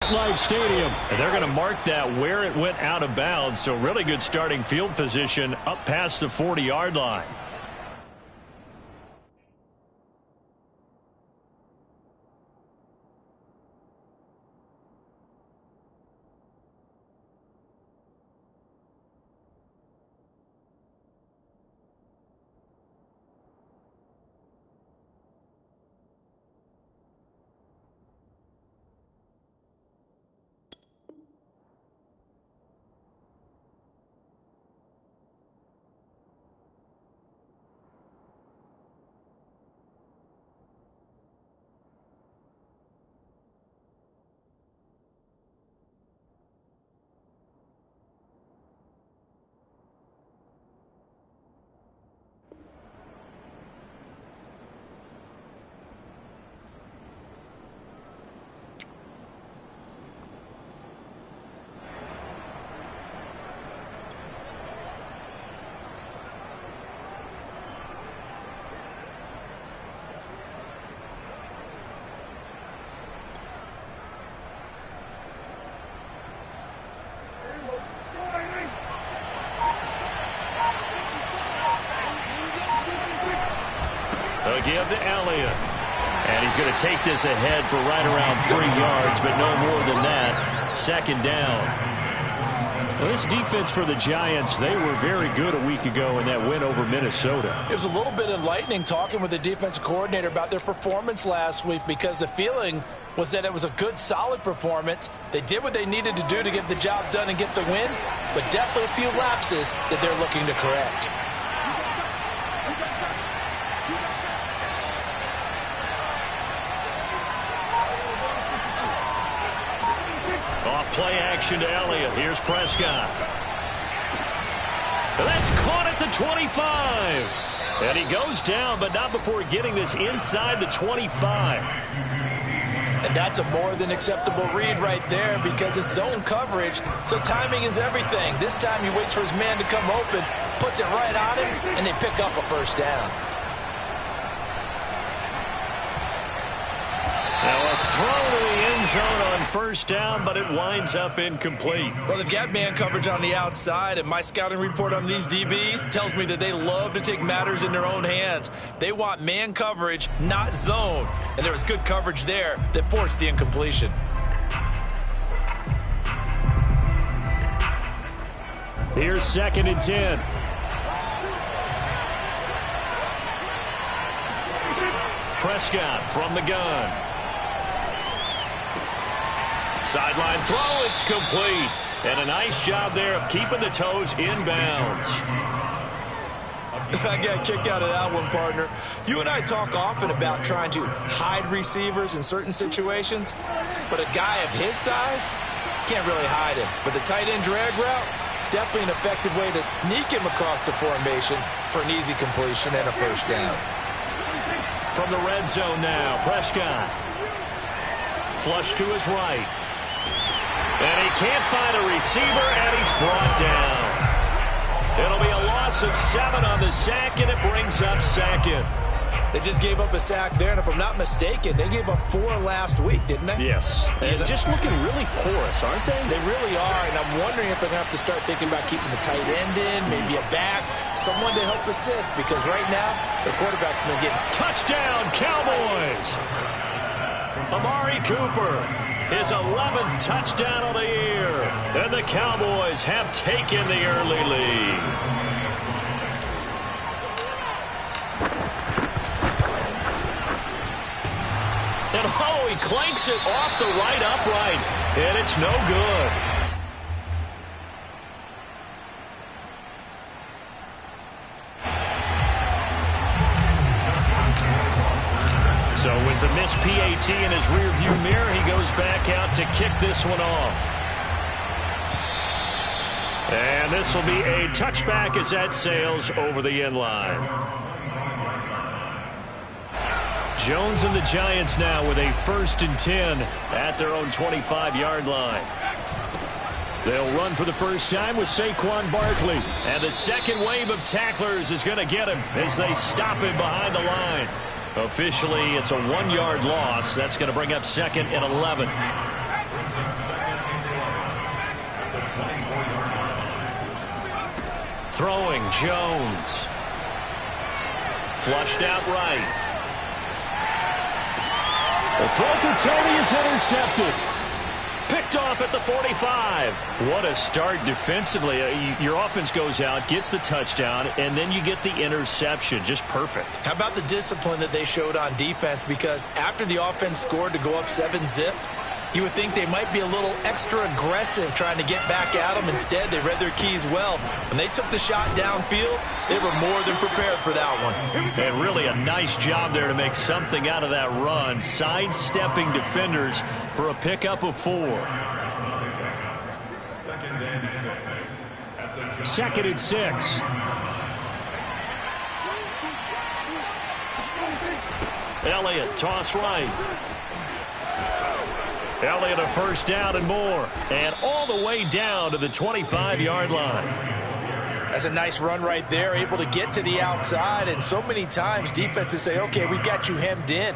MetLife Stadium. And they're going to mark that where it went out of bounds. So really good starting field position up past the 40-yard line. They'll give to Elliott. And he's going to take this ahead for right around 3 yards, but no more than that. Second down. Well, this defense for the Giants, they were very good a week ago in that win over Minnesota. It was a little bit enlightening talking with the defensive coordinator about their performance last week, because the feeling was that it was a good, solid performance. They did what they needed to do to get the job done and get the win, but definitely a few lapses that they're looking to correct. Play action to Elliott. Here's Prescott. That's caught at the 25. And he goes down, but not before getting this inside the 25. And that's a more than acceptable read right there, because it's zone coverage, so timing is everything. This time he waits for his man to come open, puts it right on him, and they pick up a first down. Now a throw to the end zone on first down, but it winds up incomplete. Well, they've got man coverage on the outside, and my scouting report on these DBs tells me that they love to take matters in their own hands. They want man coverage, not zone. And there was good coverage there that forced the incompletion. Here's 2nd and 10. Prescott from the gun. Sideline throw, it's complete. And a nice job there of keeping the toes inbounds. I got a kick out of that one, partner. You and I talk often about trying to hide receivers in certain situations, but a guy of his size can't really hide him. But the tight end drag route, definitely an effective way to sneak him across the formation for an easy completion and a first down. From the red zone now, Prescott. Flush to his right. And he can't find a receiver, and he's brought down. It'll be a loss of 7 on the sack, and it brings up 2nd. They just gave up a sack there, and if I'm not mistaken, they gave up 4 last week, didn't they? Yes. And just looking really porous, aren't they? They really are, and I'm wondering if they're going to have to start thinking about keeping the tight end in, maybe a back, someone to help assist, because right now, the quarterback's been getting... Touchdown, Cowboys! Amari Cooper, his 11th touchdown of the year. And the Cowboys have taken the early lead. And oh, he clanks it off the right upright. And it's no good. So with the missed PAT in his rearview mirror, he goes back out to kick this one off. And this will be a touchback as that sails over the end line. Jones and the Giants now with a 1st and 10 at their own 25-yard line. They'll run for the first time with Saquon Barkley. And the second wave of tacklers is going to get him as they stop him behind the line. Officially, it's a 1-yard loss. That's going to bring up 2nd and 11. Throwing Jones. Flushed out right. The throw for Tony is intercepted. Picked off at the 45. What a start defensively. Your offense goes out, gets the touchdown, and then you get the interception. Just perfect. How about the discipline that they showed on defense? Because after the offense scored to go up 7-zip, you would think they might be a little extra aggressive trying to get back at them. Instead, they read their keys well. When they took the shot downfield, they were more than prepared for that one. And really a nice job there to make something out of that run. Sidestepping defenders for a pickup of 4. 2nd and 6. Elliott, toss right. Elliott a first down and more. And all the way down to the 25-yard line. That's a nice run right there, able to get to the outside. And so many times defenses say, okay, we got you hemmed in.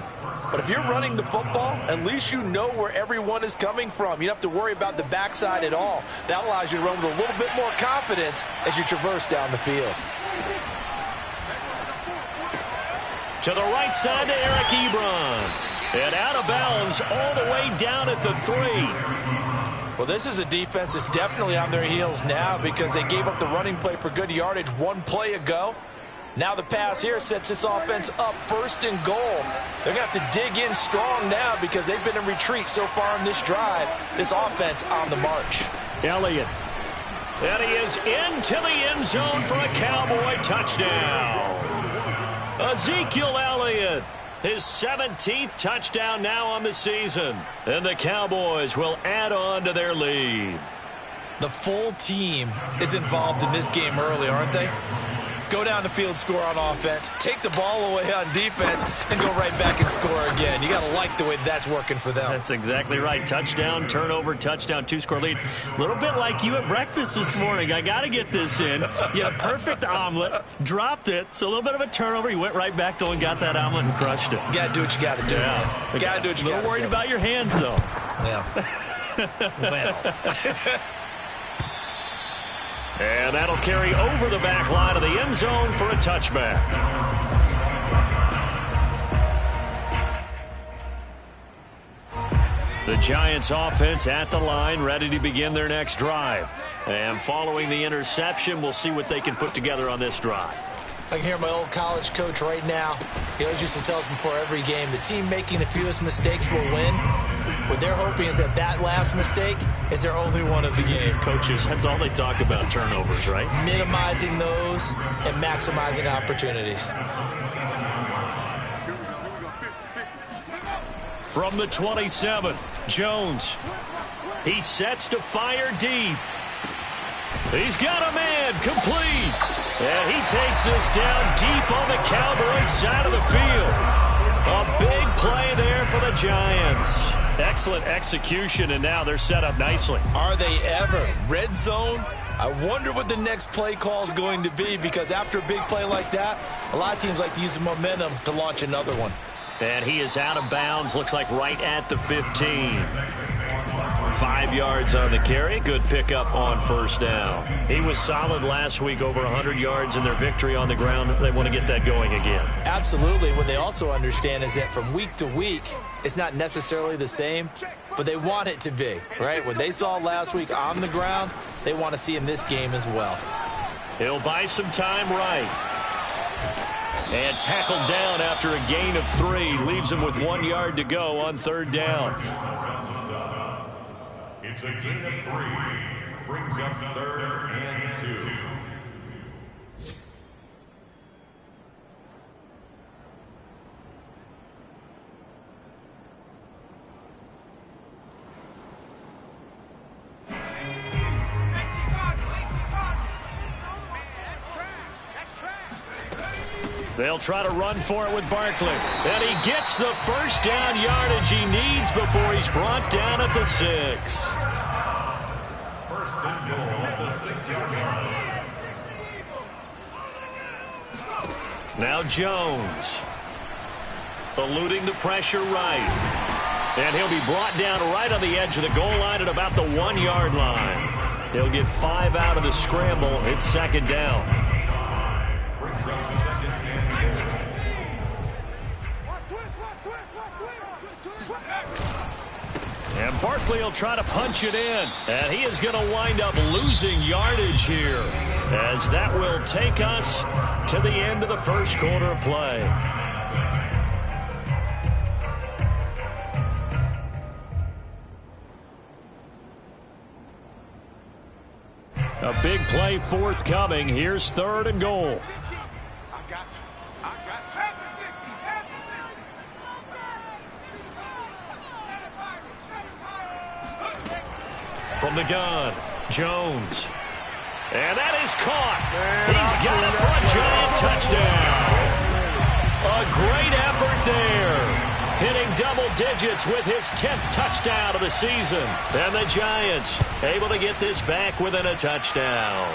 But if you're running the football, at least you know where everyone is coming from. You don't have to worry about the backside at all. That allows you to run with a little bit more confidence as you traverse down the field. To the right side to Eric Ebron. And out of bounds all the way down at the 3. Well, this is a defense that's definitely on their heels now because they gave up the running play for good yardage one play ago. Now the pass here sets this offense up 1st and goal. They're going to have to dig in strong now because they've been in retreat so far in this drive. This offense on the march. Elliott. And he is into the end zone for a Cowboy touchdown. Ezekiel Elliott. His 17th touchdown now on the season. And the Cowboys will add on to their lead. The full team is involved in this game early, aren't they? Go down the field, score on offense, take the ball away on defense, and go right back and score again. You got to like the way that's working for them. That's exactly right. Touchdown, turnover, touchdown, 2-score lead. A little bit like you at breakfast this morning. I got to get this in. You had a perfect omelet, dropped it, so a little bit of a turnover. You went right back to and got that omelet and crushed it. You got to do what you got to do, man. You got to do what you got to do. A little worried about your hands, though. Yeah. Well. And that'll carry over the back line of the end zone for a touchback. The Giants offense at the line, ready to begin their next drive. And following the interception, we'll see what they can put together on this drive. I can hear my old college coach right now. He always used to tell us before every game, the team making the fewest mistakes will win. What they're hoping is that last mistake is their only one of the game. Coaches, that's all they talk about, turnovers, right? Minimizing those and maximizing opportunities. From the 27, Jones. He sets to fire deep. He's got a man, complete. And he takes this down deep on the Cowboys side of the field. A big play there for the Giants. Excellent execution, and now they're set up nicely. Are they ever? Red zone? I wonder what the next play call is going to be, because after a big play like that, a lot of teams like to use the momentum to launch another one. And he is out of bounds, looks like right at the 15. 5 yards on the carry. Good pickup on first down. He was solid last week, over 100 yards in their victory on the ground. They want to get that going again. Absolutely. What they also understand is that from week to week, it's not necessarily the same, but they want it to be, right? What they saw last week on the ground, they want to see in this game as well. He'll buy some time right. And tackled down after a gain of 3. Leaves him with 1 yard to go on third down. It's a gain of 3. Brings up 3rd and 2. They'll try to run for it with Barkley. And he gets the first down yardage he needs before he's brought down at the 6. First and goal at the 6-yard line. Now Jones. Eluding the pressure right. And he'll be brought down right on the edge of the goal line at about the 1-yard line. He'll get 5 out of the scramble. It's second down. And Barkley will try to punch it in. And he is going to wind up losing yardage here, as that will take us to the end of the first quarter of play. A big play forthcoming. Here's 3rd and goal. From the gun, Jones. And that is caught. He's got it for a giant touchdown. A great effort there. Hitting double digits with his 10th touchdown of the season. And the Giants able to get this back within a touchdown.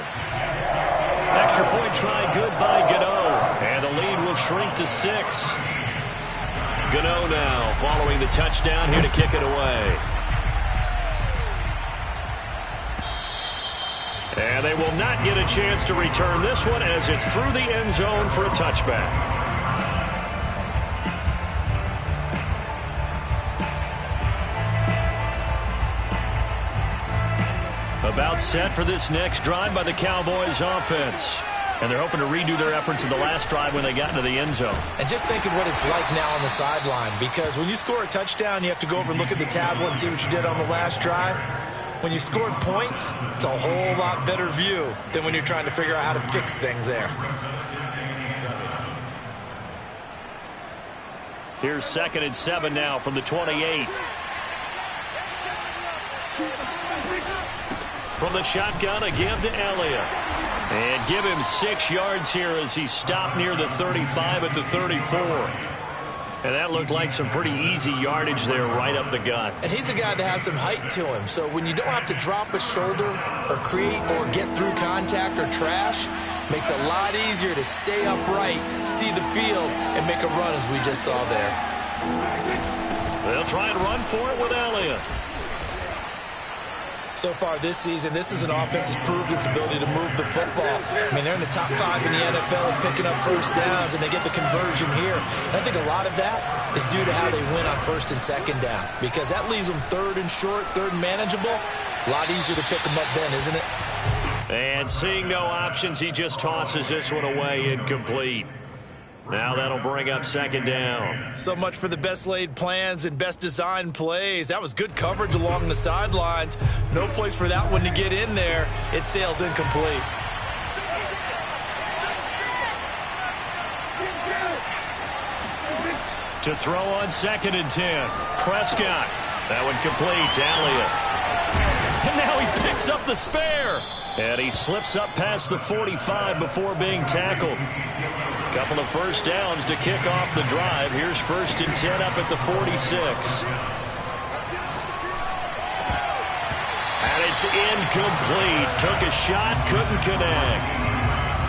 Extra point try good by Gano. And the lead will shrink to 6. Gano now following the touchdown here to kick it away. And they will not get a chance to return this one as it's through the end zone for a touchback. About set for this next drive by the Cowboys offense. And they're hoping to redo their efforts in the last drive when they got into the end zone. And just think of what it's like now on the sideline, because when you score a touchdown, you have to go over and look at the tablet and see what you did on the last drive. When you scored points, it's a whole lot better view than when you're trying to figure out how to fix things there. Here's 2nd and 7 now from the 28. From the shotgun, a give to Elliott. And give him 6 yards here as he stopped near the 35 at the 34. And that looked like some pretty easy yardage there right up the gut. And he's a guy that has some height to him. So when you don't have to drop a shoulder or create or get through contact or trash, makes it a lot easier to stay upright, see the field, and make a run as we just saw there. They'll try and run for it with Elliott. So far this season, this is an offense that's proved its ability to move the football. I mean, they're in the top 5 in the NFL at picking up first downs, and they get the conversion here. And I think a lot of that is due to how they win on 1st and 2nd down, because that leaves them 3rd and short, 3rd and manageable. A lot easier to pick them up then, isn't it? And seeing no options, he just tosses this one away incomplete. Now that'll bring up 2nd down. So much for the best laid plans and best designed plays. That was good coverage along the sidelines. No place for that one to get in there. It sails incomplete. To throw on 2nd and 10. Prescott. That one complete to Elliott. And now he picks up the spare. And he slips up past the 45 before being tackled. Couple of first downs to kick off the drive. Here's 1st and 10 up at the 46. And it's incomplete. Took a shot, couldn't connect.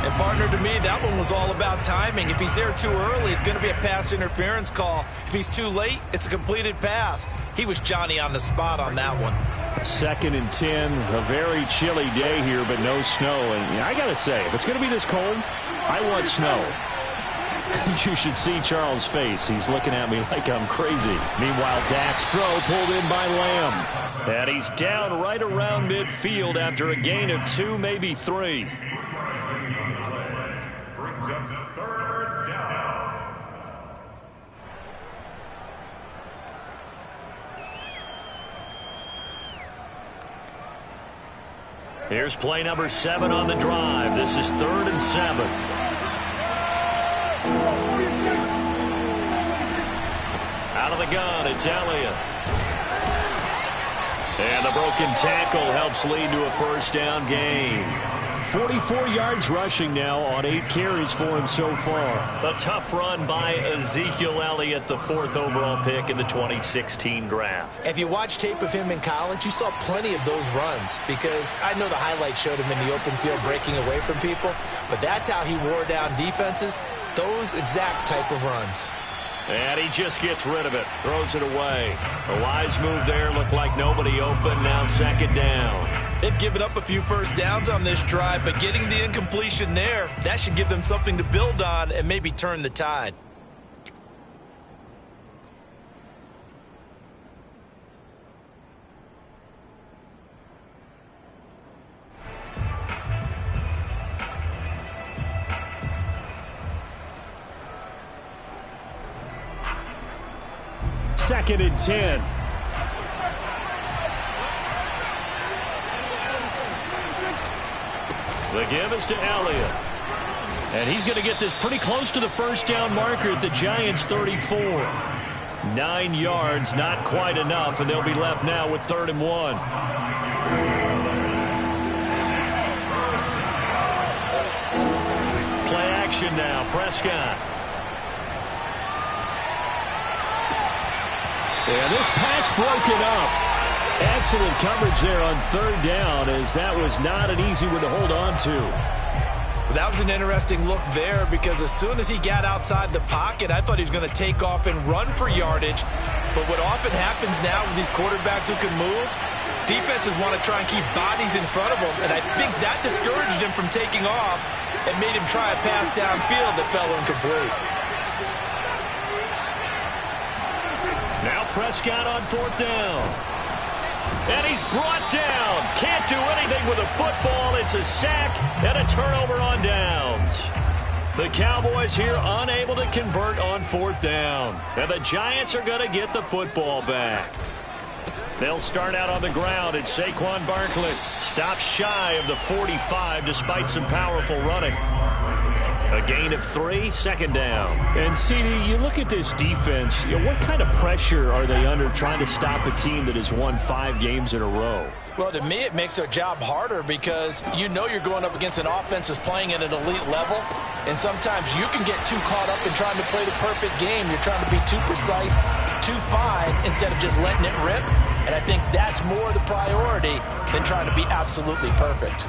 And, partner, to me, that one was all about timing. If he's there too early, it's going to be a pass interference call. If he's too late, it's a completed pass. He was Johnny on the spot on that one. 2nd and 10, a very chilly day here, but no snow. And I got to say, if it's going to be this cold, I want snow. You should see Charles' face. He's looking at me like I'm crazy. Meanwhile, Dak's throw pulled in by Lamb. And he's down right around midfield after a gain of 2, maybe 3. Brings up 3rd down. Here's play number 7 on the drive. This is 3rd and 7. Out of the gun, it's Elliott. And the broken tackle helps lead to a first down gain. 44 yards rushing now on 8 carries for him so far. A tough run by Ezekiel Elliott, the 4th overall pick in the 2016 draft. If you watch tape of him in college, you saw plenty of those runs, because I know the highlights showed him in the open field breaking away from people, but that's how he wore down defenses, those exact type of runs. And he just gets rid of it. Throws it away. A wise move there. Looked like nobody open. Now second down. They've given up a few first downs on this drive, but getting the incompletion there, that should give them something to build on and maybe turn the tide. Second and 10. The give is to Elliott. And he's going to get this pretty close to the first down marker at the Giants' 34. 9 yards, not quite enough, and they'll be left now with 3rd and 1. Play action now. Prescott. And this pass broken up. Excellent coverage there on 3rd down, as that was not an easy one to hold on to. That was an interesting look there, because as soon as he got outside the pocket, I thought he was going to take off and run for yardage. But what often happens now with these quarterbacks who can move, defenses want to try and keep bodies in front of them, and I think that discouraged him from taking off and made him try a pass downfield that fell incomplete. Now Prescott on 4th down. And he's brought down. Can't do anything with a football. It's a sack and a turnover on downs. The Cowboys here unable to convert on 4th down. And the Giants are going to get the football back. They'll start out on the ground, and Saquon Barkley stops shy of the 45 despite some powerful running. A gain of 3, 2nd down. And, CD, you look at this defense, what kind of pressure are they under trying to stop a team that has won 5 games in a row? Well, to me, it makes their job harder, because you know you're going up against an offense that's playing at an elite level, and sometimes you can get too caught up in trying to play the perfect game. You're trying to be too precise, too fine, instead of just letting it rip, and I think that's more the priority than trying to be absolutely perfect.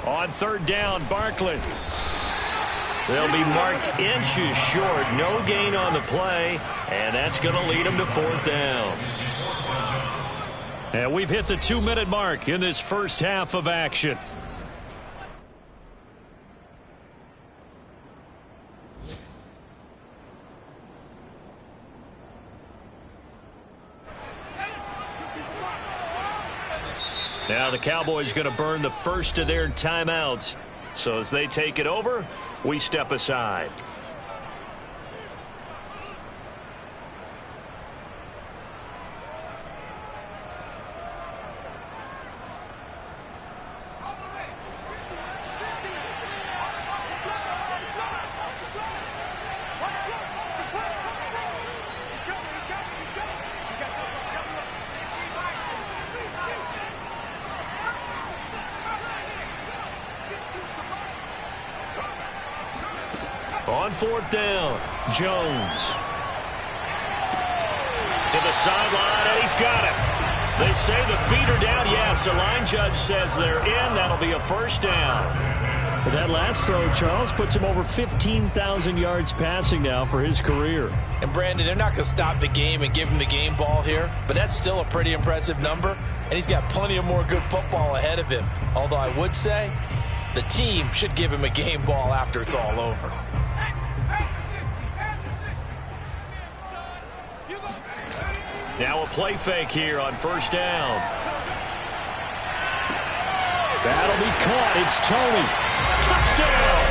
On 3rd down, Barkley. They'll be marked inches short. No gain on the play, and that's going to lead them to 4th down. And we've hit the 2-minute mark in this first half of action. Now the Cowboys going to burn the first of their timeouts. So as they take it over, we step aside. On 4th down, Jones. To the sideline, and he's got it. They say the feet are down. Yes, the line judge says they're in. That'll be a first down. But that last throw, Charles, puts him over 15,000 yards passing now for his career. And, Brandon, they're not going to stop the game and give him the game ball here, but that's still a pretty impressive number, and he's got plenty of more good football ahead of him. Although I would say the team should give him a game ball after it's all over. Now a play fake here on 1st down. That'll be caught. It's Toney. Touchdown!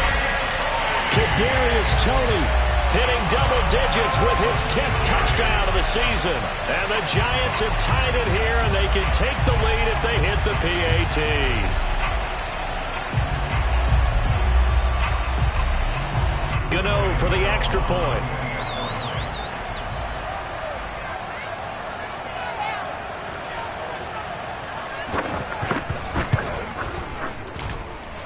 Kadarius Toney hitting double digits with his 10th touchdown of the season. And the Giants have tied it here, and they can take the lead if they hit the PAT. Gano for the extra point.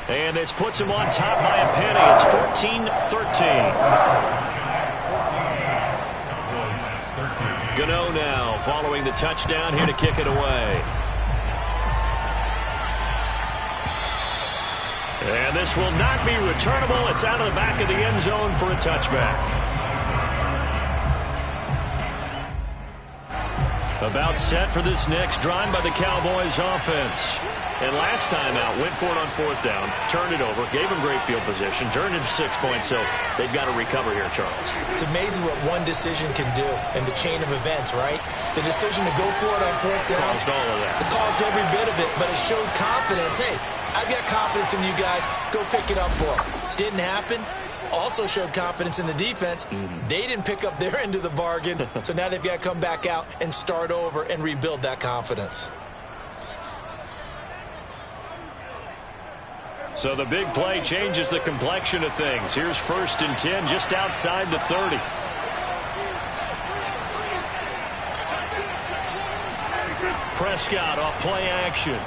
And this puts him on top by a penny. It's 14-13. Gano now following the touchdown here to kick it away. And this will not be returnable. It's out of the back of the end zone for a touchback. About set for this next drive by the Cowboys offense. And last time out, went for it on 4th down, turned it over, gave them great field position, turned into 6 points, so they've got to recover here, Charles. It's amazing what one decision can do in the chain of events, right? The decision to go for it on 4th down. Caused all of that. It caused every bit of it, but it showed confidence. Hey, I've got confidence in you guys. Go pick it up for them. Didn't happen. Also showed confidence in the defense. They didn't pick up their end of the bargain, so now they've got to come back out and start over and rebuild that confidence. So the big play changes the complexion of things. Here's 1st and 10 just outside the 30. Prescott off play action.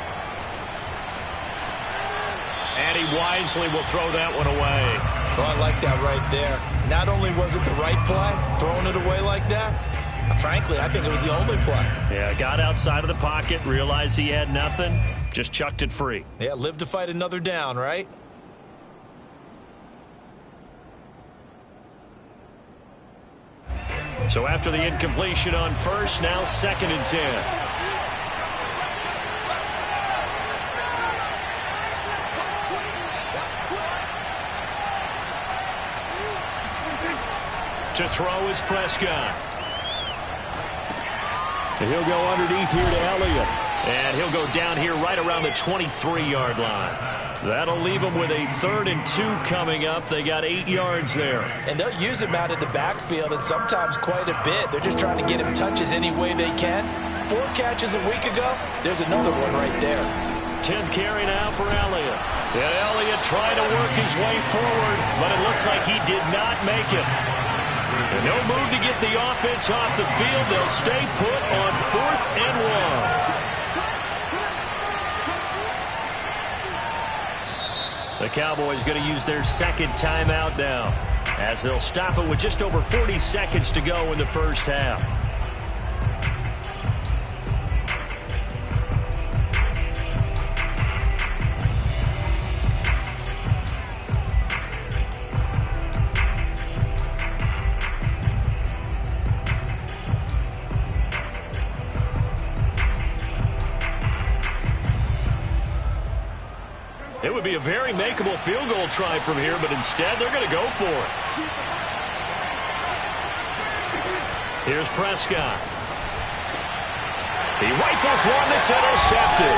And he wisely will throw that one away. Oh, I like that right there. Not only was it the right play, throwing it away like that, frankly, I think it was the only play. Yeah, got outside of the pocket, realized he had nothing, just chucked it free. Yeah, live to fight another down, right? So after the incompletion on 1st, now 2nd and 10. To throw is Prescott. And he'll go underneath here to Elliott. And he'll go down here right around the 23-yard line. That'll leave them with a 3rd and 2 coming up. They got 8 yards there. And they'll use him out of the backfield, and sometimes quite a bit. They're just trying to get him touches any way they can. 4 catches a week ago. There's another one right there. 10th carry now for Elliott. And Elliott trying to work his way forward, but it looks like he did not make it. And no move to get the offense off the field. They'll stay put on 4th and 1. The Cowboys going to use their 2nd timeout now, as they'll stop it with just over 40 seconds to go in the 1st half. It would be a very makeable field goal try from here, but instead they're going to go for it. Here's Prescott. He rifles one that's intercepted.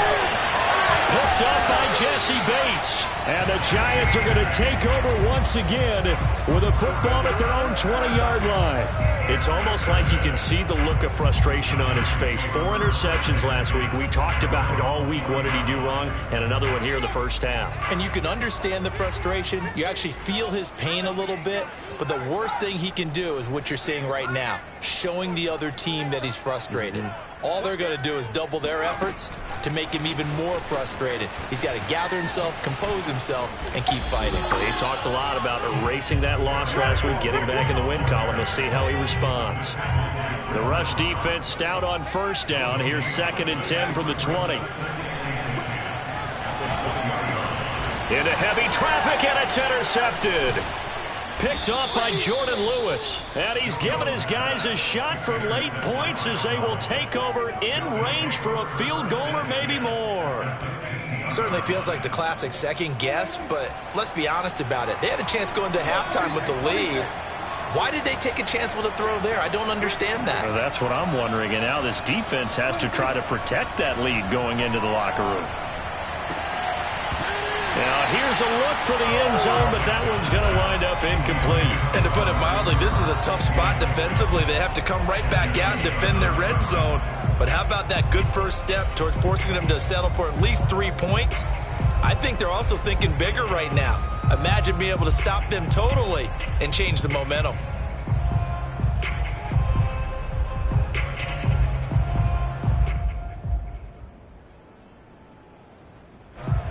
Picked up by Jesse Bates. And the Giants are going to take over once again with a football at their own 20-yard line. It's almost like you can see the look of frustration on his face. 4 interceptions last week. We talked about it all week. What did he do wrong? And another one here in the 1st half. And you can understand the frustration. You actually feel his pain a little bit. But the worst thing he can do is what you're seeing right now, showing the other team that he's frustrated. All they're going to do is double their efforts to make him even more frustrated. He's got to gather himself, compose himself, and keep fighting. He talked a lot about erasing that loss last week, getting back in the win column. We'll see how he responds. The rush defense stout on 1st down. Here's 2nd and 10 from the 20. Into heavy traffic, and it's intercepted. Picked off by Jordan Lewis. And he's given his guys a shot for late points as they will take over in range for a field goal or maybe more. Certainly feels like the classic second guess, but let's be honest about it. They had a chance going to halftime with the lead. Why did they take a chance with a throw there? I don't understand that. Well, that's what I'm wondering. And now this defense has to try to protect that lead going into the locker room. Now, here's a look for the end zone, but that one's going to wind up incomplete. And to put it mildly, this is a tough spot defensively. They have to come right back out and defend their red zone. But how about that good first step towards forcing them to settle for at least 3 points? I think they're also thinking bigger right now. Imagine being able to stop them totally and change the momentum.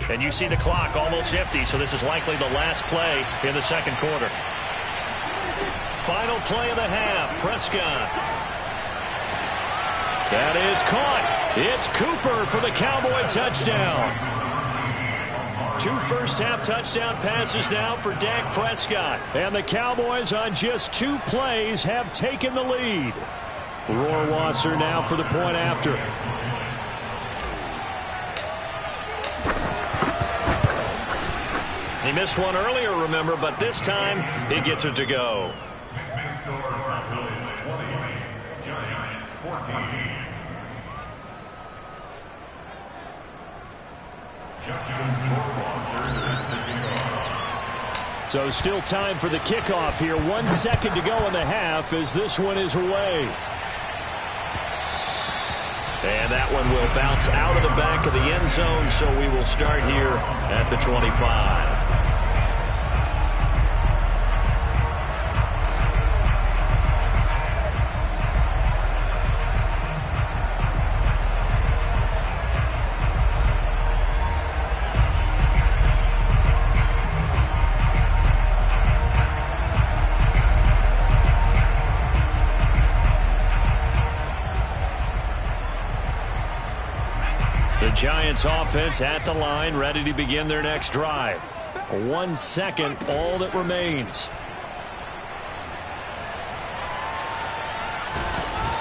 And you see the clock almost empty, so this is likely the last play in the 2nd quarter. Final play of the half, Prescott. That is caught. It's Cooper for the Cowboy touchdown. 2 first-half touchdown passes now for Dak Prescott. And the Cowboys on just 2 plays have taken the lead. Rohrwasser now for the point after. He missed one earlier, remember, but this time he gets it to go. Mixing score, Cowboys 20, Giants 14. So still time for the kickoff here. 1 second to go in the half as this one is away. And that one will bounce out of the back of the end zone, so we will start here at the 25. Giants offense at the line, ready to begin their next drive. 1 second, all that remains.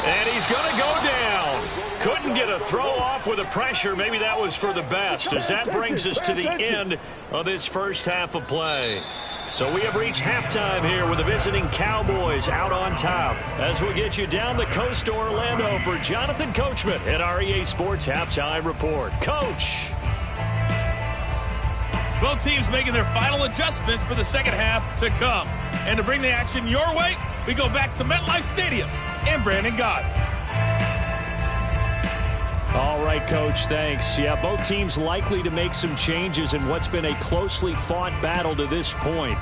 And he's going to go down. Couldn't get a throw off with the pressure. Maybe that was for the best, as that brings us to the end of this first half of play. So we have reached halftime here with the visiting Cowboys out on top. As we'll get you down the coast to Orlando for Jonathan Coachman at our EA Sports Halftime Report. Coach. Both teams making their final adjustments for the second half to come. And to bring the action your way, we go back to MetLife Stadium and Brandon Gott. All right, Coach, thanks. Yeah, both teams likely to make some changes in what's been a closely fought battle to this point.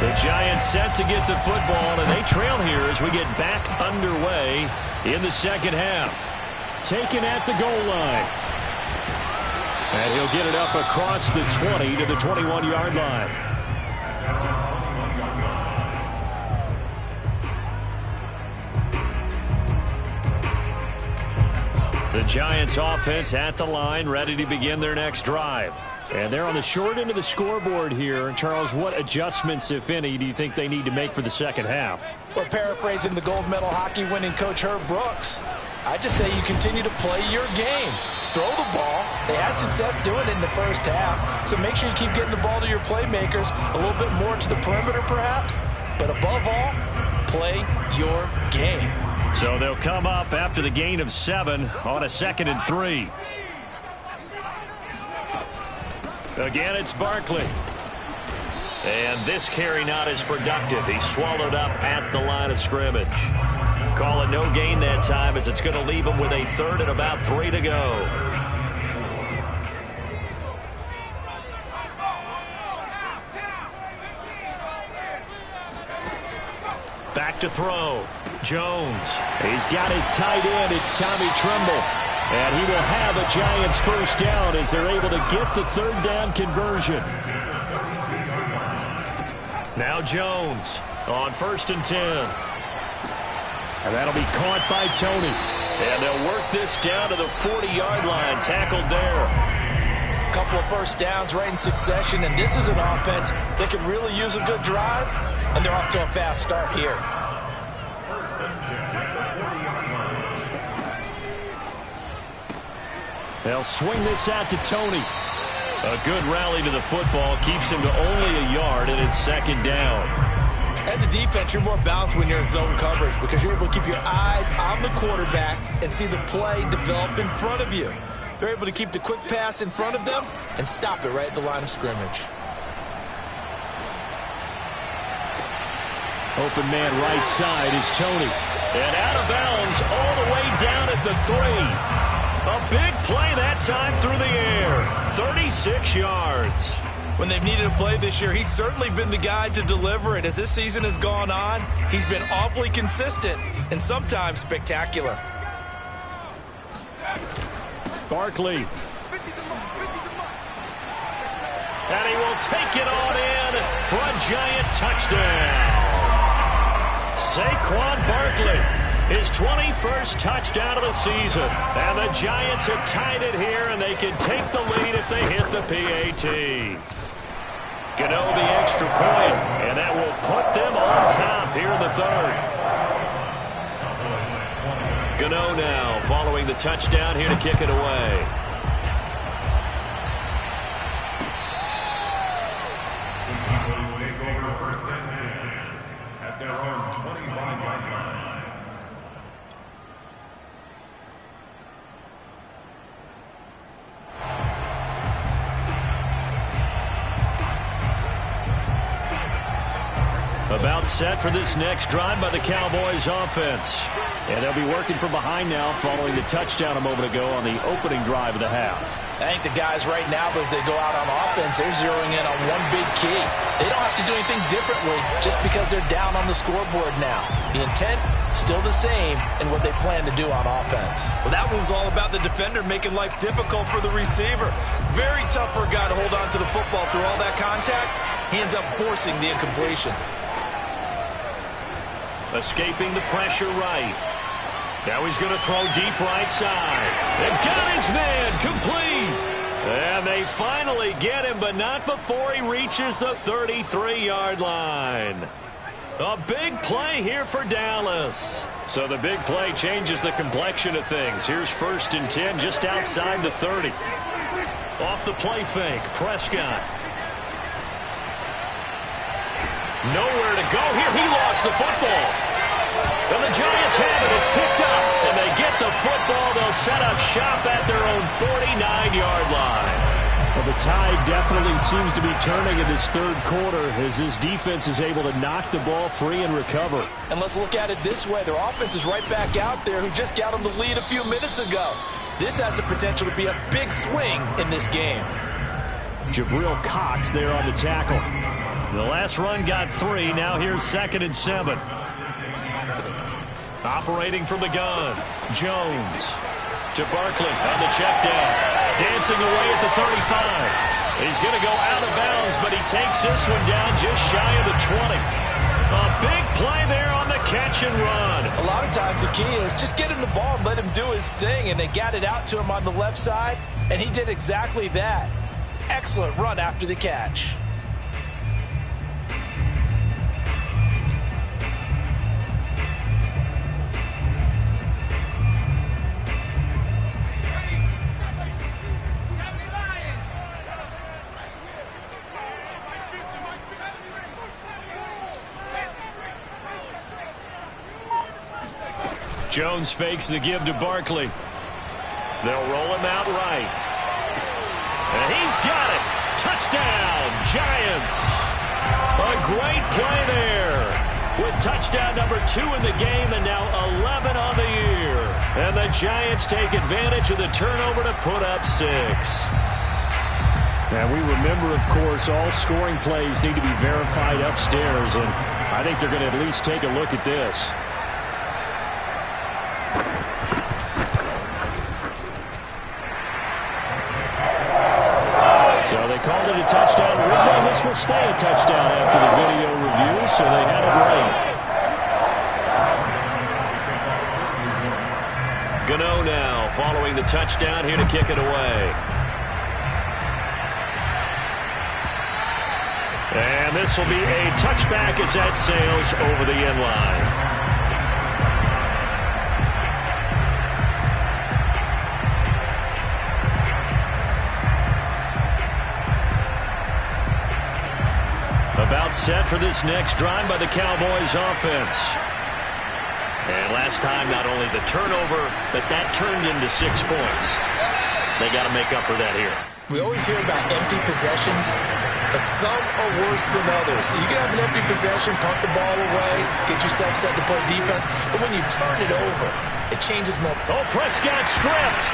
The Giants set to get the football, and they trail here as we get back underway in the second half. Taken at the goal line. And he'll get it up across the 20 to the 21-yard line. The Giants offense at the line, ready to begin their next drive. And they're on the short end of the scoreboard here. And Charles, what adjustments, if any, do you think they need to make for the second half? Well, paraphrasing the gold medal hockey winning coach Herb Brooks, I just say you continue to play your game. Throw the ball. They had success doing it in the first half. So make sure you keep getting the ball to your playmakers, a little bit more to the perimeter perhaps. But above all, play your game. So they'll come up after the gain of 7 on a 2nd and 3. Again, it's Barkley. And this carry not as productive. He's swallowed up at the line of scrimmage. Call it no gain that time, as it's going to leave him with a 3rd and about 3 to go. Back to throw. Jones. He's got his tight end. It's Tommy Tremble. And he will have a Giants first down as they're able to get the 3rd down conversion. Now Jones on 1st and 10. And that'll be caught by Tony. And they'll work this down to the 40-yard line. Tackled there. A couple of first downs right in succession, and this is an offense that can really use a good drive, and they're off to a fast start here. They'll swing this out to Tony. A good rally to the football keeps him to only a yard, and it's 2nd down. As a defense, you're more balanced when you're in zone coverage because you're able to keep your eyes on the quarterback and see the play develop in front of you. They're able to keep the quick pass in front of them and stop it right at the line of scrimmage. Open man right side is Tony. And out of bounds all the way down at the 3. A big play that time through the air. 36 yards. When they've needed a play this year, he's certainly been the guy to deliver it. As this season has gone on, he's been awfully consistent and sometimes spectacular. Barkley. And he will take it on in for a Giant touchdown. Saquon Barkley His 21st touchdown of the season. And the Giants have tied it here, and they can take the lead if they hit the PAT. Gano the extra point, and that will put them on top here in the third. Gano now following the touchdown here to kick it away. Take over first and 10 at their own 25-yard line. About set for this next drive by the Cowboys offense. And they'll be working from behind now following the touchdown a moment ago on the opening drive of the half. I think the guys right now, as they go out on offense, they're zeroing in on one big key. They don't have to do anything differently just because they're down on the scoreboard now. The intent, still the same in what they plan to do on offense. Well, that was all about the defender making life difficult for the receiver. Very tough for a guy to hold on to the football through all that contact. He ends up forcing the incompletion. Escaping the pressure right. Now he's going to throw deep right side. And got his man complete. And they finally get him, but not before he reaches the 33-yard line. A big play here for Dallas. So the big play changes the complexion of things. Here's 1st and 10 just outside the 30. Off the play fake, Prescott. Nowhere to go here. He lost the football. And the Giants have it. It's picked up. And they get the football. They'll set up shop at their own 49-yard line. Well, the tide definitely seems to be turning in this third quarter as this defense is able to knock the ball free and recover. And let's look at it this way. Their offense is right back out there who just got them the lead a few minutes ago. This has the potential to be a big swing in this game. Jabril Cox there on the tackle. The last run got 3. Now here's 2nd and 7. Operating from the gun. Jones to Barkley on the check down. Dancing away at the 35. He's going to go out of bounds, but he takes this one down just shy of the 20. A big play there on the catch and run. A lot of times the key is just get him the ball and let him do his thing, and they got it out to him on the left side, and he did exactly that. Excellent run after the catch. Jones fakes the give to Barkley. They'll roll him out right. And he's got it. Touchdown, Giants. A great play there. With touchdown number 2 in the game and now 11 on the year. And the Giants take advantage of the turnover to put up 6. And we remember, of course, all scoring plays need to be verified upstairs, and I think they're going to at least take a look at this. So they called it a touchdown originally. This will stay a touchdown after the video review, so they had it right. Gano now following the touchdown here to kick it away. And this will be a touchback as that sails over the end line. About set for this next drive by the Cowboys offense. And last time, not only the turnover, but that turned into 6 points. They got to make up for that here. We always hear about empty possessions, but some are worse than others. You can have an empty possession, punt the ball away, get yourself set to play defense, but when you turn it over, it changes more. Oh, Prescott stripped.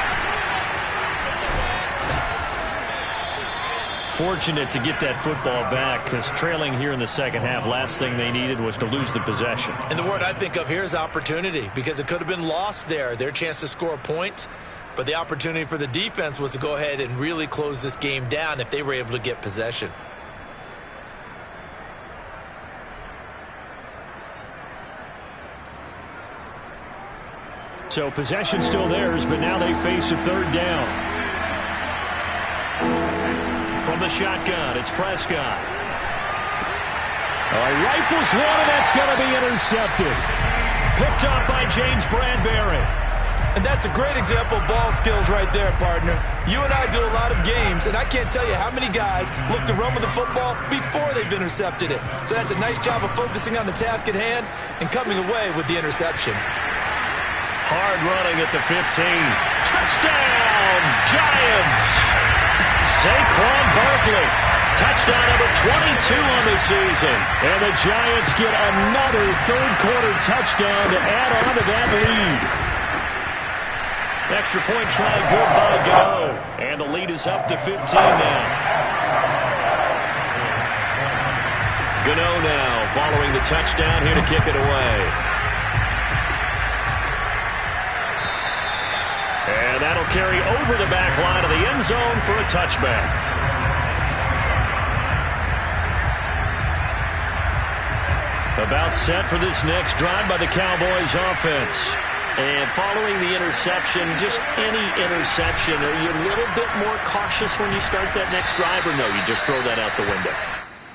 Fortunate to get that football back because trailing here in the second half, last thing they needed was to lose the possession. And the word I think of here is opportunity, because it could have been lost there, their chance to score points. But the opportunity for the defense was to go ahead and really close this game down if they were able to get possession. So possession still theirs, but now they face a third down. From the shotgun, it's Prescott. Rifles one, and that's going to be intercepted. Picked up by James Bradbury. And that's a great example of ball skills right there, partner. You and I do a lot of games, and I can't tell you how many guys look to run with the football before they've intercepted it. So that's a nice job of focusing on the task at hand and coming away with the interception. Hard running at the 15. Touchdown, Giants! Saquon Barkley. Touchdown number 22 on the season. And the Giants get another third-quarter touchdown to add on to that lead. Extra point try good by Gano. And the lead is up to 15 now. Gano now following the touchdown here to kick it away. And that'll carry over the back line of the end zone for a touchback. About set for this next drive by the Cowboys offense. And following the interception, just any interception, are you a little bit more cautious when you start that next drive, or no, you just throw that out the window?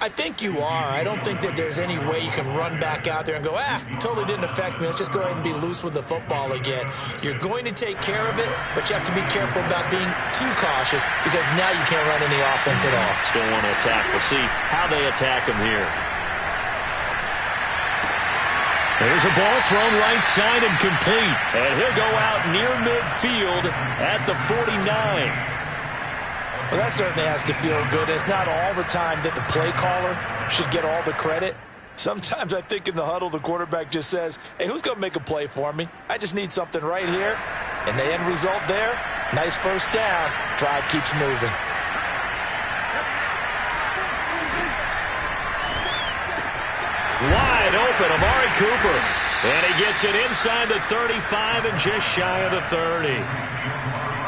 I think you are. I don't think that there's any way you can run back out there and go, totally didn't affect me. Let's just go ahead and be loose with the football again. You're going to take care of it, but you have to be careful about being too cautious because now you can't run any offense at all. Still want to attack. We'll see how they attack him here. There's a ball thrown right side and complete. And he'll go out near midfield at the 49. Well, that certainly has to feel good. It's not all the time that the play caller should get all the credit. Sometimes I think in the huddle, the quarterback just says, hey, who's going to make a play for me? I just need something right here. And the end result there, nice first down. Drive keeps moving. Wide open, Amari Cooper. And he gets it inside the 35 and just shy of the 30.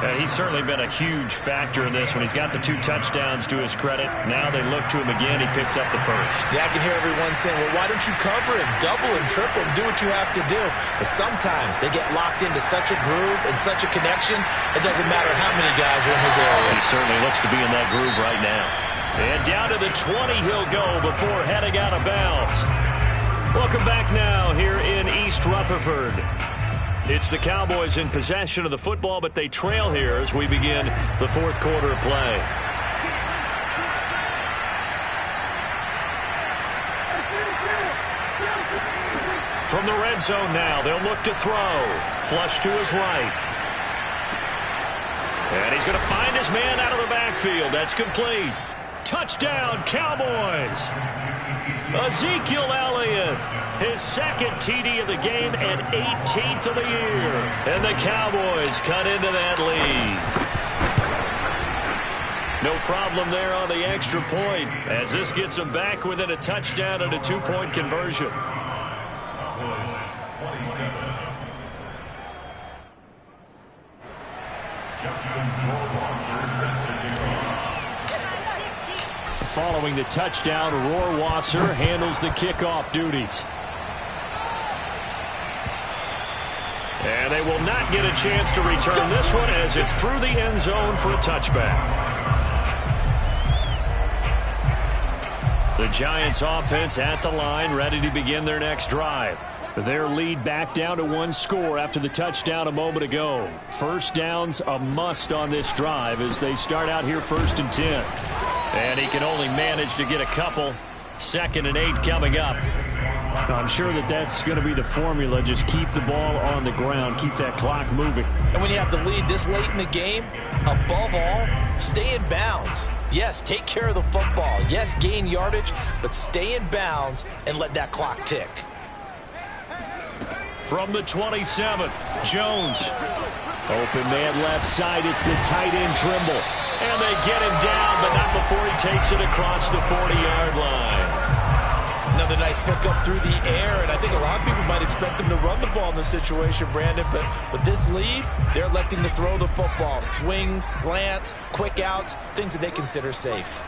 And he's certainly been a huge factor in this when he's got the 2 touchdowns to his credit. Now they look to him again. He picks up the first. Yeah, I can hear everyone saying, well, why don't you cover him, double him, triple him, do what you have to do. But sometimes they get locked into such a groove and such a connection, it doesn't matter how many guys are in his area. He certainly looks to be in that groove right now. And down to the 20 he'll go before heading out of bounds. Welcome back now here in East Rutherford. It's the Cowboys in possession of the football, but they trail here as we begin the fourth quarter of play. From the red zone now, they'll look to throw. Flush to his right. And he's going to find his man out of the backfield. That's complete. Touchdown, Cowboys. Ezekiel Elliott, his second TD of the game and 18th of the year. And the Cowboys cut into that lead. No problem there on the extra point as this gets them back within a touchdown and a 2-point conversion. Cowboys 27. Justin Rohrwasser set to kick off. Following the touchdown, Rohrwasser handles the kickoff duties. And they will not get a chance to return this one as it's through the end zone for a touchback. The Giants offense at the line, ready to begin their next drive. Their lead back down to 1 score after the touchdown a moment ago. First down's a must on this drive as they start out here 1st and 10. And he can only manage to get a couple. 2nd and 8 coming up. I'm sure that that's going to be the formula. Just keep the ball on the ground. Keep that clock moving. And when you have the lead this late in the game, above all, stay in bounds. Yes, take care of the football. Yes, gain yardage, but stay in bounds and let that clock tick. From the 27, Jones. Open man left side. It's the tight end Trimble. And they get him down, but not before he takes it across the 40-yard line. Another nice pickup through the air, and I think a lot of people might expect them to run the ball in this situation, Brandon, but with this lead, they're electing to throw the football. Swings, slants, quick outs, things that they consider safe.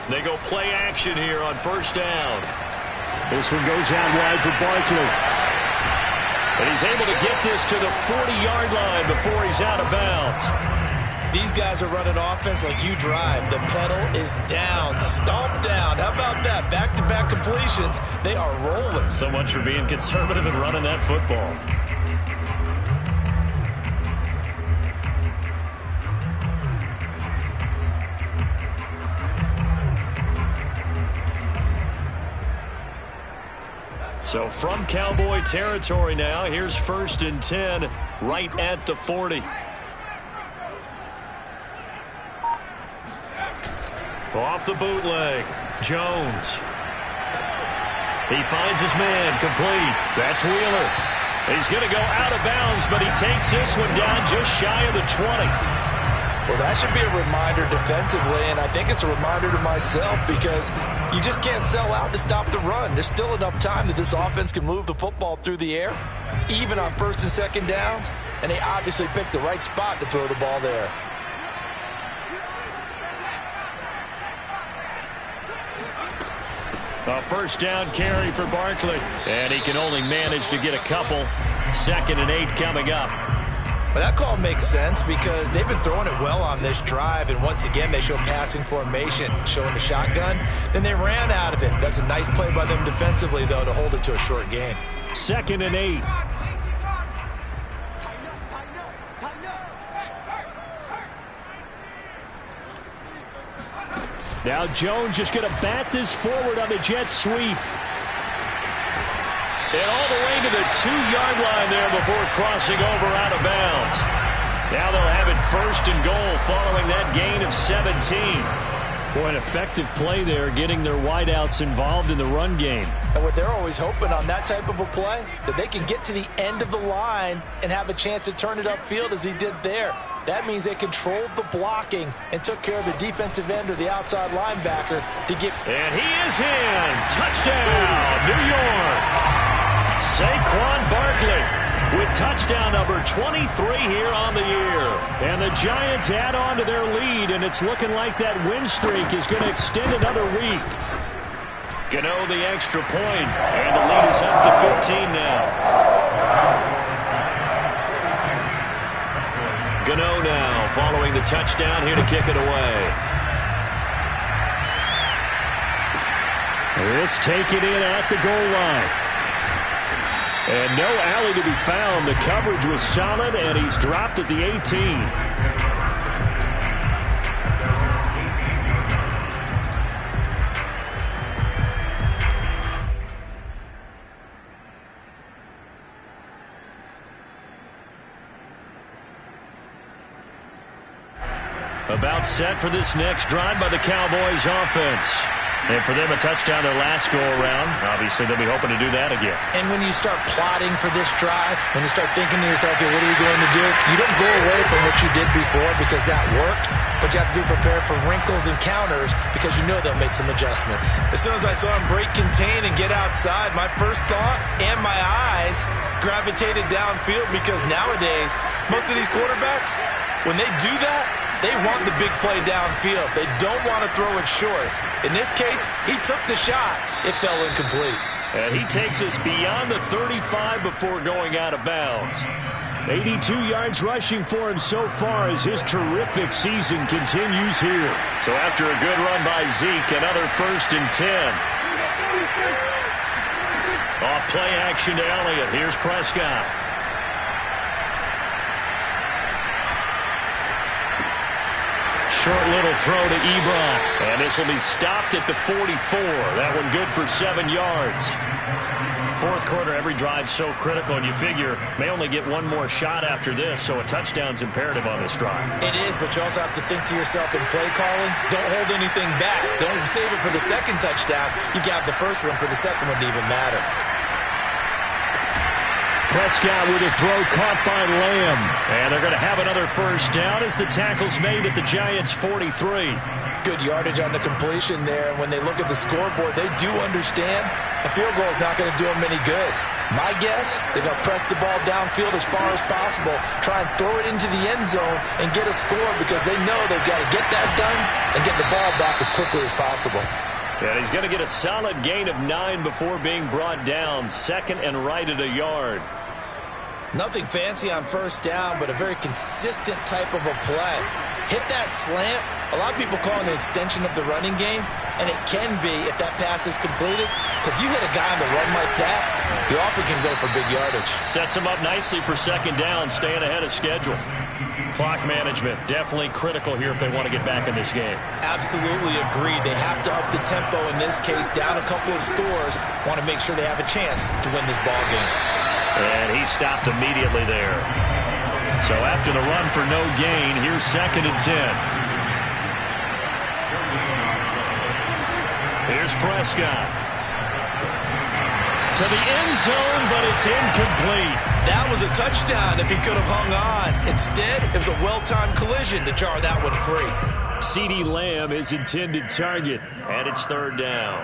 They go play action here on 1st down. This one goes out wide for Barkley. And he's able to get this to the 40-yard line before he's out of bounds. These guys are running offense like you drive. The pedal is down, stomp down. How about that? Back-to-back completions. They are rolling. So much for being conservative and running that football. So from Cowboy territory now, here's 1st and 10 right at the 40. Off the bootleg, Jones. He finds his man, complete. That's Wheeler. He's going to go out of bounds, but he takes this one down just shy of the 20. Well, that should be a reminder defensively, and I think it's a reminder to myself because you just can't sell out to stop the run. There's still enough time that this offense can move the football through the air, even on 1st and 2nd downs, and they obviously picked the right spot to throw the ball there. A 1st down carry for Barkley, and he can only manage to get a couple. 2nd and 8 coming up. But that call makes sense because they've been throwing it well on this drive, and once again they show passing formation, showing the shotgun. Then they ran out of it. That's a nice play by them defensively, though, to hold it to a short gain. 2nd and 8. Now Jones just going to bat this forward on the jet sweep. And all the way to the 2-yard line there before crossing over out of bounds. Now they'll have it 1st and goal following that gain of 17. Boy, an effective play there, getting their wideouts involved in the run game. And what they're always hoping on that type of a play, that they can get to the end of the line and have a chance to turn it upfield as he did there. That means they controlled the blocking and took care of the defensive end or the outside linebacker to get. And he is in. Touchdown, New York. Saquon Barkley with touchdown number 23 here on the year. And the Giants add on to their lead, and it's looking like that win streak is going to extend another week. Gano the extra point, and the lead is up to 15 now. Gano now following the touchdown here to kick it away. This taken in at the goal line. And no alley to be found. The coverage was solid, and he's dropped at the 18. About set for this next drive by the Cowboys offense. And for them, a touchdown their last go-around. Obviously, they'll be hoping to do that again. And when you start plotting for this drive, when you start thinking to yourself, okay, what are we going to do? You don't go away from what you did before because that worked, but you have to be prepared for wrinkles and counters because you know they'll make some adjustments. As soon as I saw him break contain and get outside, my first thought and my eyes gravitated downfield because nowadays, most of these quarterbacks, when they do that, they want the big play downfield. They don't want to throw it short. In this case, he took the shot. It fell incomplete. And he takes us beyond the 35 before going out of bounds. 82 yards rushing for him so far as his terrific season continues here. So after a good run by Zeke, another 1st and 10. Off play action to Elliott. Here's Prescott. Short little throw to Ebron. And this will be stopped at the 44. That one good for 7 yards. 4th quarter, every drive so critical, and you figure may only get one more shot after this, so a touchdown's imperative on this drive. It is, but you also have to think to yourself in play calling, don't hold anything back. Don't save it for the 2nd touchdown. You got the 1st one for the 2nd one to even matter. Prescott with a throw caught by Lamb. And they're going to have another 1st down as the tackle's made at the Giants' 43. Good yardage on the completion there. And when they look at the scoreboard, they do understand a field goal is not going to do them any good. My guess, they're going to press the ball downfield as far as possible, try and throw it into the end zone and get a score because they know they've got to get that done and get the ball back as quickly as possible. And he's going to get a solid gain of 9 before being brought down. 2nd and right at a yard. Nothing fancy on first down, but a very consistent type of a play. Hit that slant. A lot of people call it an extension of the running game, and it can be if that pass is completed, because you hit a guy on the run like that, you often can go for big yardage. Sets him up nicely for second down, staying ahead of schedule. Clock management, definitely critical here if they want to get back in this game. Absolutely agreed. They have to up the tempo in this case, down a couple of scores, want to make sure they have a chance to win this ball game. And he stopped immediately there. So after the run for no gain, here's 2nd and 10. Here's Prescott. To the end zone, but it's incomplete. That was a touchdown if he could have hung on. Instead, it was a well-timed collision to jar that one free. CeeDee Lamb is intended target, and it's 3rd down.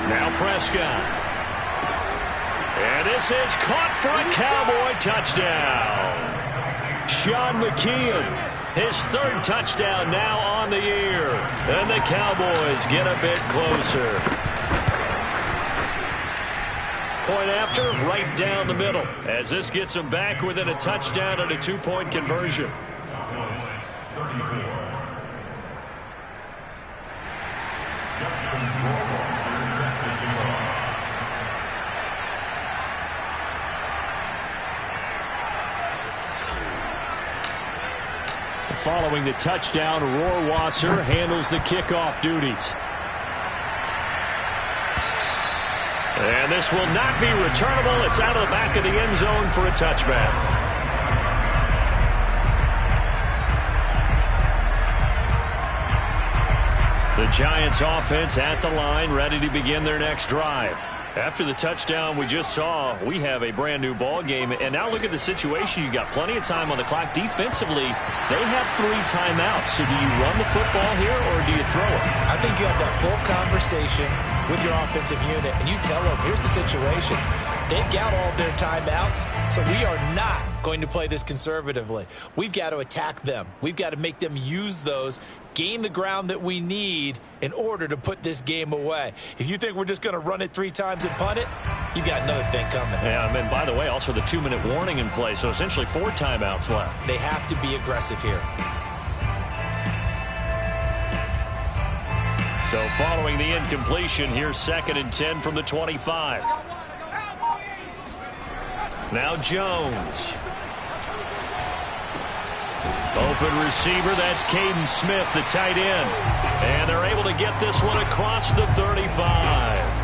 Now Prescott. And this is caught for a Cowboy touchdown. Sean McKeon, his 3rd touchdown now on the year. And the Cowboys get a bit closer. Point after, right down the middle, as this gets them back within a touchdown and a 2-point conversion. Following the touchdown, Rohrwasser handles the kickoff duties. And this will not be returnable. It's out of the back of the end zone for a touchback. The Giants offense at the line, ready to begin their next drive. After the touchdown we just saw, we have a brand new ball game. And now look at the situation. You got plenty of time on the clock. Defensively, they have 3 timeouts. So do you run the football here or do you throw it? I think you have that full conversation with your offensive unit, and you tell them, here's the situation. They've got all their timeouts, so we are not going to play this conservatively. We've got to attack them. We've got to make them use those, gain the ground that we need in order to put this game away. If you think we're just going to run it 3 times and punt it, you've got another thing coming. Yeah, and by the way, also the 2-minute warning in play, so essentially 4 timeouts left. They have to be aggressive here. So following the incompletion, here's 2nd and 10 from the 25. Now Jones. Open receiver, that's Caden Smith, the tight end. And they're able to get this one across the 35.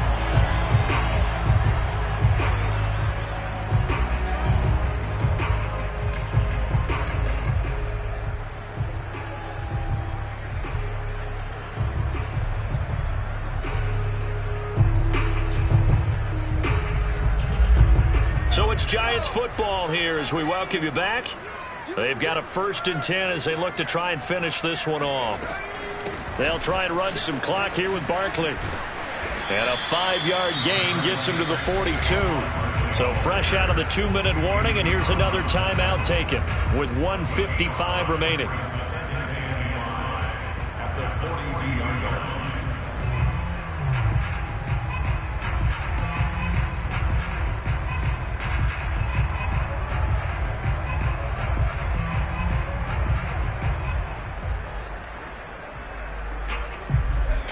So it's Giants football here as we welcome you back. They've got a 1st and 10 as they look to try and finish this one off. They'll try and run some clock here with Barkley. And a 5-yard gain gets him to the 42. So fresh out of the 2-minute warning, and here's another timeout taken with 1:55 remaining.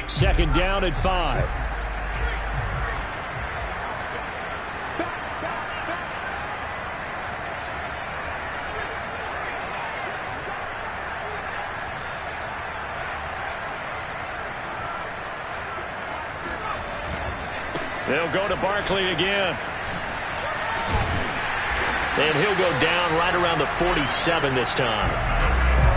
Second down at 5. They'll go to Barkley again. And he'll go down right around the 47 this time.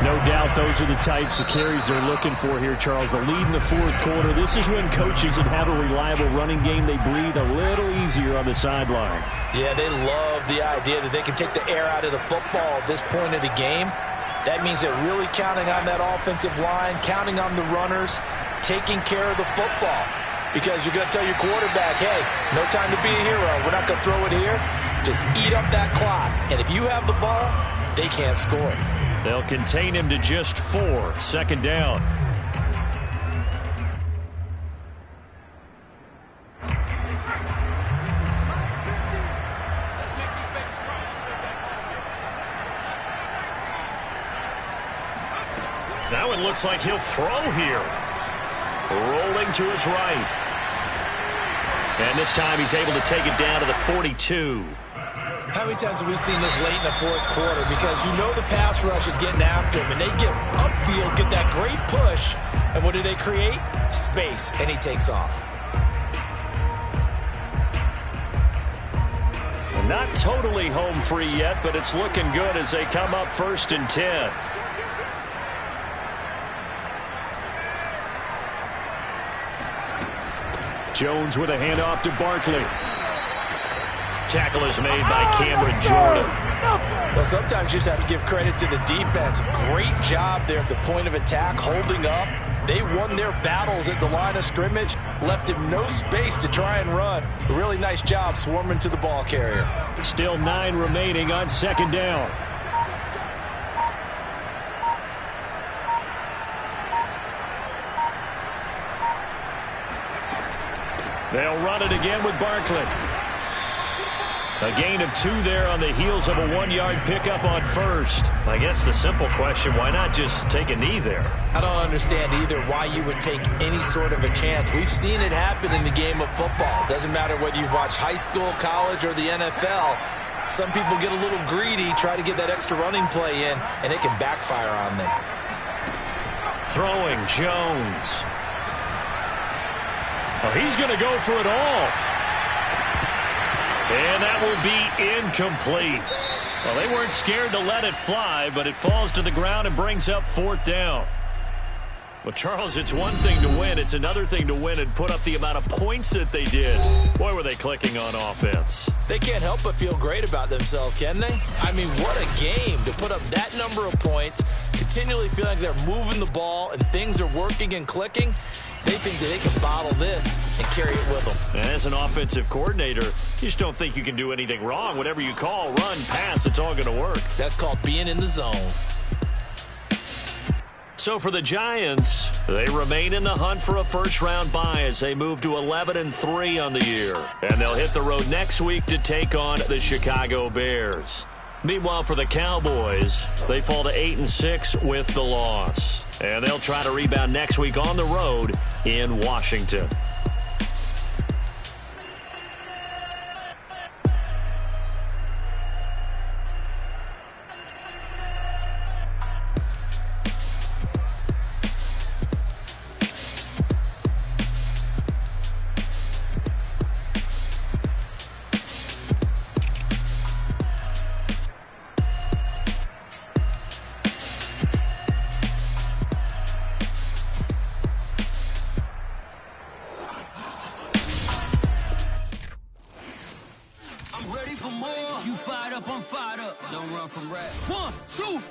No doubt those are the types of carries they're looking for here, Charles. The lead in the 4th quarter. This is when coaches that have a reliable running game, they breathe a little easier on the sideline. Yeah, they love the idea that they can take the air out of the football at this point of the game. That means they're really counting on that offensive line, counting on the runners, taking care of the football. Because you're going to tell your quarterback, hey, no time to be a hero. We're not going to throw it here. Just eat up that clock. And if you have the ball, they can't score. They'll contain him to just 4. Second down. Now it looks like he'll throw here. Rolling to his right. And this time he's able to take it down to the 42. How many times have we seen this late in the fourth quarter? Because you know the pass rush is getting after him, and they get upfield, get that great push, and what do they create? Space, and he takes off. Not totally home free yet, but it's looking good as they come up 1st and 10. Jones with a handoff to Barkley. Tackle is made by Cameron Jordan. Well, sometimes you just have to give credit to the defense. Great job there at the point of attack, holding up. They won their battles at the line of scrimmage, left him no space to try and run. A really nice job swarming to the ball carrier. Still 9 remaining on 2nd down. They'll run it again with Barkley. A gain of 2 there on the heels of a 1-yard pickup on 1st. I guess the simple question, why not just take a knee there? I don't understand either why you would take any sort of a chance. We've seen it happen in the game of football. Doesn't matter whether you've watched high school, college, or the NFL. Some people get a little greedy, try to get that extra running play in, and it can backfire on them. Throwing Jones. Oh, he's going to go for it all. And that will be incomplete. Well, they weren't scared to let it fly, but it falls to the ground and brings up 4th down. Well, Charles, it's one thing to win. It's another thing to win and put up the amount of points that they did. Boy, were they clicking on offense. They can't help but feel great about themselves, can they? I mean, what a game to put up that number of points, continually feel like they're moving the ball and things are working and clicking. They think that they can bottle this and carry it with them. And as an offensive coordinator, you just don't think you can do anything wrong. Whatever you call, run, pass, it's all going to work. That's called being in the zone. So for the Giants, they remain in the hunt for a first-round bye as they move to 11-3 on the year. And they'll hit the road next week to take on the Chicago Bears. Meanwhile, for the Cowboys, they fall to 8-6 with the loss. And they'll try to rebound next week on the road in Washington. You fired up, I'm fired up. Don't run from rap. 1, 2.